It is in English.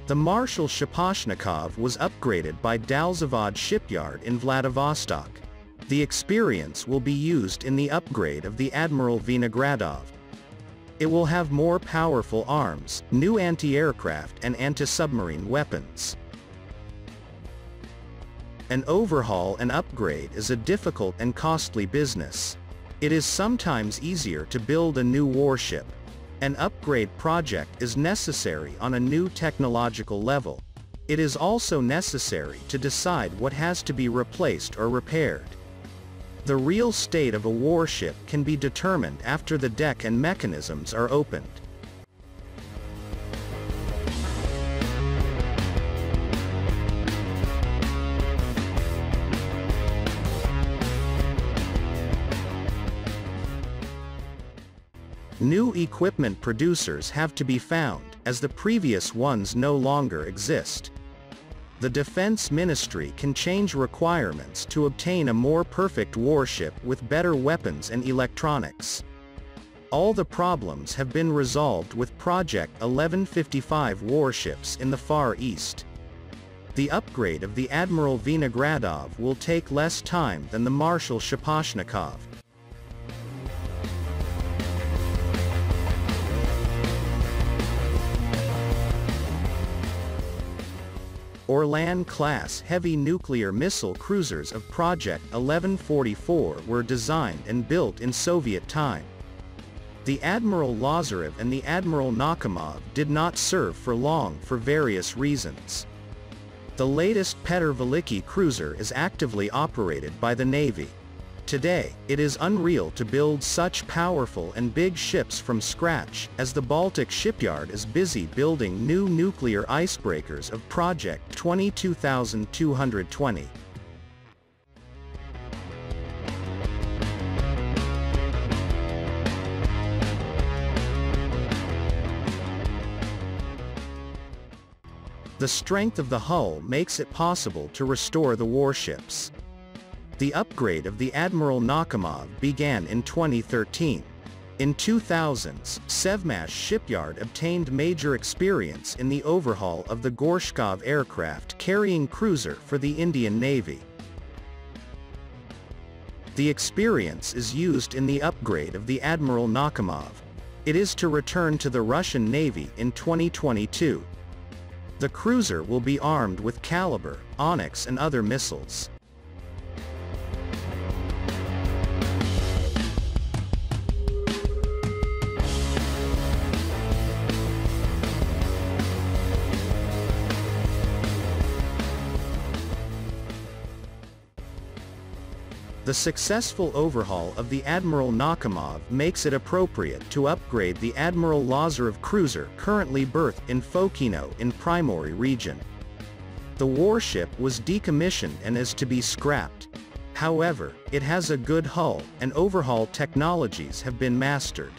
The Marshal Shaposhnikov was upgraded by Dalzavod shipyard in Vladivostok. The experience will be used in the upgrade of the Admiral Vinogradov. It will have more powerful arms, new anti-aircraft and anti-submarine weapons. An overhaul and upgrade is a difficult and costly business. It is sometimes easier to build a new warship. An upgrade project is necessary on a new technological level. It is also necessary to decide what has to be replaced or repaired. The real state of a warship can be determined after the deck and mechanisms are opened. New equipment producers have to be found, as the previous ones no longer exist. The Defense Ministry can change requirements to obtain a more perfect warship with better weapons and electronics. All the problems have been resolved with Project 1155 warships in the Far East. The upgrade of the Admiral Vinogradov will take less time than the Marshal Shaposhnikov. Orlan-class heavy nuclear missile cruisers of Project 1144 were designed and built in Soviet time. The Admiral Lazarev and the Admiral Nakhimov did not serve for long for various reasons. The latest Petr Veliky cruiser is actively operated by the Navy. Today, it is unreal to build such powerful and big ships from scratch, as the Baltic shipyard is busy building new nuclear icebreakers of Project 2220. The strength of the hull makes it possible to restore the warships. The upgrade of the Admiral Nakhimov began in 2013. In 2000s, Sevmash shipyard obtained major experience in the overhaul of the Gorshkov aircraft-carrying cruiser for the Indian Navy. The experience is used in the upgrade of the Admiral Nakhimov. It is to return to the Russian Navy in 2022. The cruiser will be armed with Caliber, Onyx and other missiles. The successful overhaul of the Admiral Nakhimov makes it appropriate to upgrade the Admiral Lazarev cruiser currently berthed in Fokino in Primory region. The warship was decommissioned and is to be scrapped. However, it has a good hull, and overhaul technologies have been mastered.